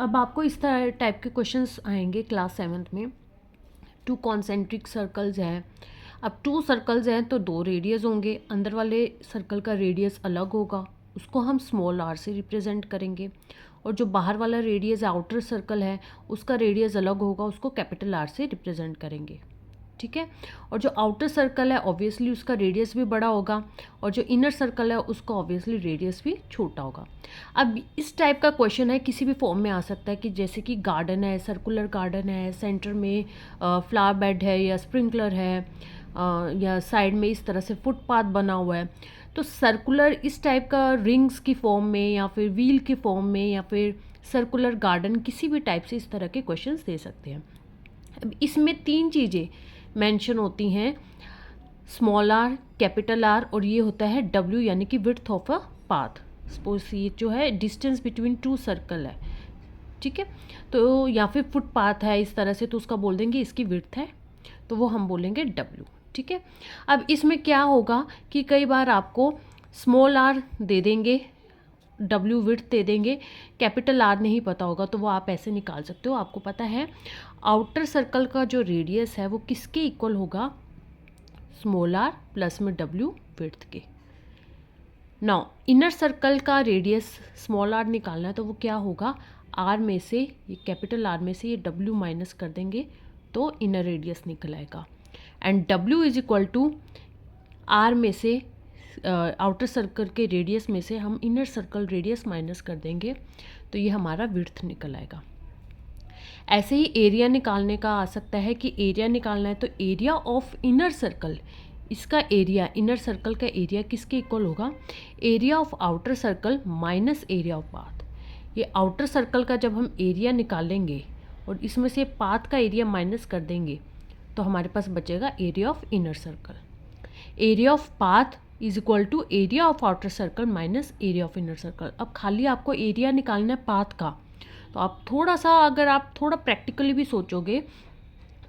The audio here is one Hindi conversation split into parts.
अब आपको इस तरह टाइप के क्वेश्चंस आएंगे क्लास 7th में। 2 कॉन्सेंट्रिक सर्कल्स हैं। अब 2 सर्कल्स हैं तो 2 रेडियस होंगे। अंदर वाले सर्कल का रेडियस अलग होगा, उसको हम स्मॉल आर से रिप्रेजेंट करेंगे। और जो बाहर वाला रेडियस आउटर सर्कल है उसका रेडियस अलग होगा, उसको कैपिटल आर से रिप्रेजेंट करेंगे। ठीक है। और जो आउटर सर्कल है ऑब्वियसली उसका रेडियस भी बड़ा होगा, और जो इनर सर्कल है उसका ऑब्वियसली रेडियस भी छोटा होगा। अब इस टाइप का क्वेश्चन है किसी भी फॉर्म में आ सकता है, कि जैसे कि गार्डन है, सर्कुलर गार्डन है, सेंटर में फ्लावर बेड है या स्प्रिंकलर है, या साइड में इस तरह से फुटपाथ बना हुआ है। तो सर्कुलर इस टाइप का रिंग्स की फॉर्म में या फिर व्हील की फॉर्म में या फिर सर्कुलर गार्डन, किसी भी टाइप से इस तरह के क्वेश्चंस दे सकते हैं। अब इसमें 3 चीज़ें मेंशन होती हैं, स्मॉल आर, कैपिटल आर, और ये होता है डब्ल्यू, यानी कि width of a path. Suppose ये जो है डिस्टेंस बिटवीन 2 सर्कल है। ठीक है। तो या फिर फुटपाथ है इस तरह से, तो उसका बोल देंगे इसकी विड्थ है, तो वो हम बोलेंगे डब्ल्यू। ठीक है। अब इसमें क्या होगा कि कई बार आपको स्मॉल आर दे देंगे, डब्ल्यू विड्थ दे देंगे, कैपिटल आर नहीं पता होगा, तो वो आप ऐसे निकाल सकते हो। आपको पता है आउटर सर्कल का जो रेडियस है वो किसके इक्वल होगा, स्मॉल आर प्लस में डब्ल्यू विड्थ के। नाउ इनर सर्कल का रेडियस स्मॉल आर निकालना है, तो वो क्या होगा, आर में से ये कैपिटल आर में से ये डब्ल्यू माइनस कर देंगे तो इनर रेडियस निकल आएगा। And W is equal to R में से आउटर सर्कल के रेडियस में से हम इनर सर्कल रेडियस माइनस कर देंगे, तो ये हमारा विड्थ निकल आएगा। ऐसे ही एरिया निकालने का आ सकता है कि एरिया निकालना है तो एरिया ऑफ इनर सर्कल, इसका एरिया, इनर सर्कल का एरिया किसके इक्वल होगा, area of outer circle minus area of path. ये आउटर सर्कल का जब हम एरिया निकालेंगे और इसमें से पाथ का एरिया माइनस कर देंगे, तो हमारे पास बचेगा area of inner circle. Area of path is equal to area of outer circle minus area of inner circle. अब खाली आपको एरिया निकालना है पाथ का, तो आप थोड़ा सा, अगर आप थोड़ा प्रैक्टिकली भी सोचोगे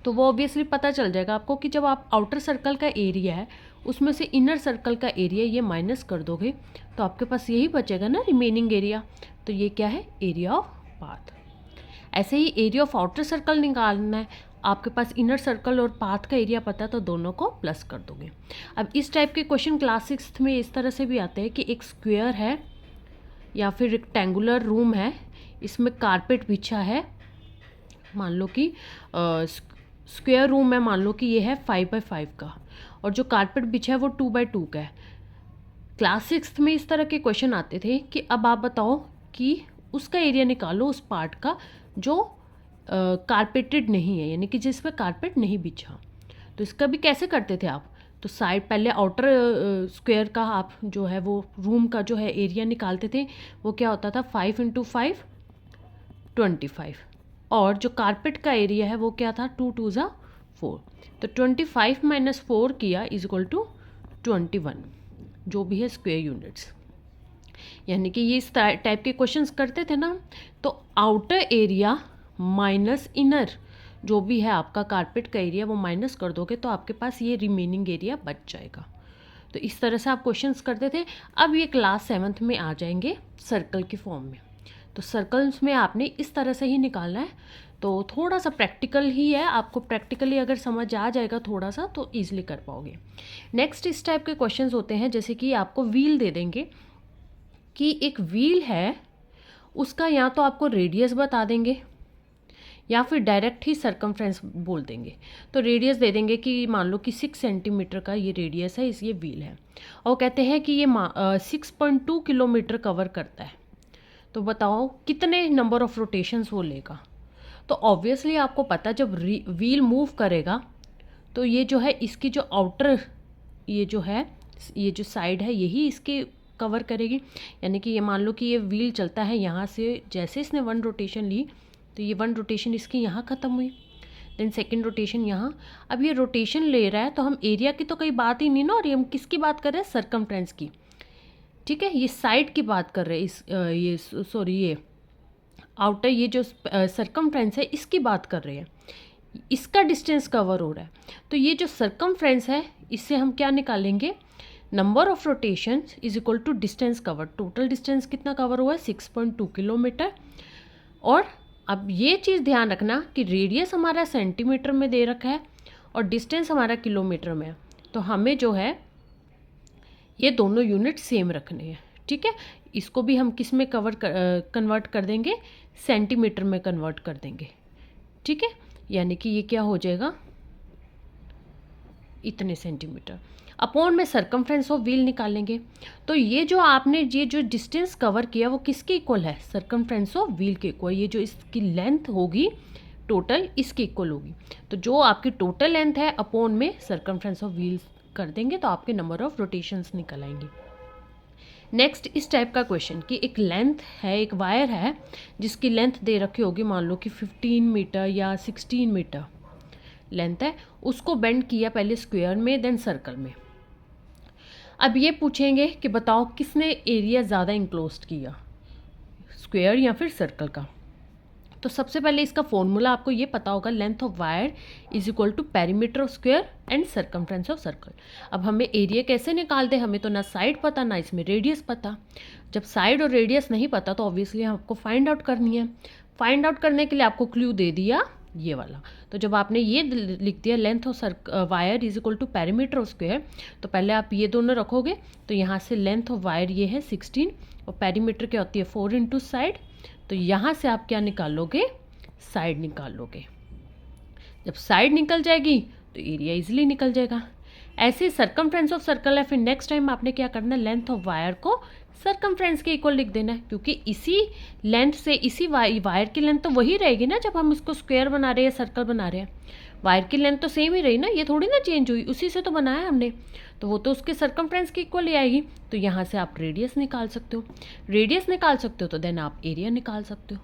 तो वो ऑब्वियसली पता चल जाएगा आपको कि जब आप आउटर सर्कल का एरिया है उसमें से इनर सर्कल का एरिया ये माइनस कर दोगे तो आपके पास यही बचेगा ना, रिमेनिंग एरिया। तो ये क्या है, एरिया ऑफ पाथ। ऐसे ही एरिया ऑफ आउटर सर्कल निकालना है, आपके पास इनर सर्कल और पाथ का एरिया पता है तो दोनों को प्लस कर दोगे। अब इस टाइप के क्वेश्चन क्लास 6 में इस तरह से भी आते हैं कि एक स्क्वायर है या फिर रेक्टेंगुलर रूम है, इसमें कारपेट बिछा है, मान लो कि स्क्वायर रूम है, मान लो कि ये है 5x5 का, और जो कारपेट बिछा है वो 2x2 का है। क्लास 6 में इस तरह के क्वेश्चन आते थे कि अब आप बताओ कि उसका एरिया निकालो उस पार्ट का जो कारपेटेड नहीं है, यानी कि जिस पर कारपेट नहीं बिछा। तो इसका भी कैसे करते थे आप, तो साइड पहले आउटर स्क्वायर का आप जो है वो रूम का जो है एरिया निकालते थे, वो क्या होता था 5 × 5 25, और जो कारपेट का एरिया है वो क्या था 2 × 2 = 4। तो 25 - 4 किया इज इक्वल टू 21, जो भी है स्क्वायर यूनिट्स। यानी कि ये इस टाइप के क्वेश्चंस करते थे ना, तो आउटर एरिया माइनस इनर, जो भी है आपका कारपेट का एरिया वो माइनस कर दोगे तो आपके पास ये रिमेनिंग एरिया बच जाएगा। तो इस तरह से आप क्वेश्चंस करते थे। अब ये क्लास 7th में आ जाएंगे सर्कल की फॉर्म में। तो सर्कल्स में आपने इस तरह से ही निकालना है, तो थोड़ा सा प्रैक्टिकल ही है, आपको प्रैक्टिकली अगर समझ आ जाएगा थोड़ा सा तो ईजिली कर पाओगे। नेक्स्ट इस टाइप के क्वेश्चंस होते हैं, जैसे कि आपको व्हील दे देंगे कि एक व्हील है, उसका या तो आपको रेडियस बता देंगे या फिर डायरेक्ट ही सरकमफ्रेंस बोल देंगे। तो रेडियस दे देंगे कि मान लो कि 6 सेंटीमीटर का ये रेडियस है, इस ये व्हील है, और कहते हैं कि ये 6.2 किलोमीटर कवर करता है। तो बताओ कितने नंबर ऑफ रोटेशंस वो लेगा। तो ऑब्वियसली आपको पता जब व्हील मूव करेगा तो ये जो है इसकी जो आउटर, ये जो है ये जो साइड है यही इसके कवर करेगी। यानी कि ये मान लो कि ये व्हील चलता है यहाँ से, जैसे इसने 1 रोटेशन ली तो ये 1 रोटेशन इसकी यहाँ ख़त्म हुई, देन सेकेंड रोटेशन यहाँ। अब ये रोटेशन ले रहा है तो हम एरिया की तो कोई बात ही नहीं ना, और ये हम किसकी बात कर रहे हैं, सरकमफ्रेंस की। ठीक है, ये साइड की बात कर रहे हैं, ये आउटर, ये जो सरकमफ्रेंस है इसकी बात कर रहे हैं, इसका डिस्टेंस कवर हो रहा है। तो ये जो सरकमफ्रेंस है इससे हम क्या निकालेंगे, number of rotations is equal to distance cover. Total distance कितना कवर हुआ है 6.2 किलोमीटर, और अब ये चीज़ ध्यान रखना कि रेडियस हमारा सेंटीमीटर में दे रखा है और डिस्टेंस हमारा किलोमीटर में है, तो हमें जो है ये दोनों यूनिट सेम रखने हैं, ठीक है। इसको भी हम किस में कन्वर्ट कर देंगे, सेंटीमीटर में कन्वर्ट कर देंगे, ठीक है। यानी कि ये क्या हो जाएगा, इतने सेंटीमीटर अपॉन में सरकमफ्रेंस ऑफ व्हील निकालेंगे। तो ये जो डिस्टेंस कवर किया वो किसके इक्वल है, सरकमफ्रेंस ऑफ व्हील के इक्वल। ये जो इसकी लेंथ होगी टोटल इसके इक्वल होगी। तो जो आपकी टोटल लेंथ है अपॉन में सरकमफ्रेंस ऑफ व्हील कर देंगे तो आपके नंबर ऑफ रोटेशंस निकल आएंगे। नेक्स्ट इस टाइप का क्वेश्चन कि एक लेंथ है, एक वायर है जिसकी लेंथ दे रखी होगी, मान लो कि 15 मीटर या 16 मीटर लेंथ है, उसको बेंड किया पहले स्क्वायर में देन सर्कल में। अब ये पूछेंगे कि बताओ किसने एरिया ज़्यादा इंक्लोज्ड किया, स्क्वायर या फिर सर्कल का। तो सबसे पहले इसका फॉर्मूला आपको ये पता होगा, length of wire is equal to perimeter of square and circumference of circle. अब हमें एरिया कैसे निकालते हैं, हमें तो ना साइड पता ना इसमें रेडियस पता। जब साइड और रेडियस नहीं पता तो ऑब्वियसली आपको फाइंड आउट करनी है। फाइंड आउट करने के लिए आपको क्लू दे दिया ये वाला। तो जब आपने ये लिख दिया length of wire is equal to perimeter of square, तो पहले आप ये दोनों रखोगे। तो यहाँ से लेंथ ऑफ वायर ये है 16 और पेरीमीटर क्या होती है 4 इंटू साइड। तो यहाँ से आप क्या निकालोगे, साइड निकाल लोगे। जब साइड निकल जाएगी तो एरिया इजीली निकल जाएगा। ऐसे सरकमफ्रेंस ऑफ सर्कल है, फिर नेक्स्ट टाइम आपने क्या करना है, लेंथ ऑफ वायर को सरकमफ्रेंस के इक्वल लिख देना है, क्योंकि इसी लेंथ से इसी वायर की लेंथ तो वही रहेगी ना जब हम इसको स्क्वायर बना रहे हैं या सर्कल बना रहे हैं। वायर की लेंथ तो सेम ही रही ना, ये थोड़ी ना चेंज हुई, उसी से तो बनाया हमने, तो वो तो उसके सरकमफ्रेंस के इक्वल ही आएगी। तो यहाँ से आप रेडियस निकाल सकते हो, रेडियस निकाल सकते हो तो देन आप एरिया निकाल सकते हो।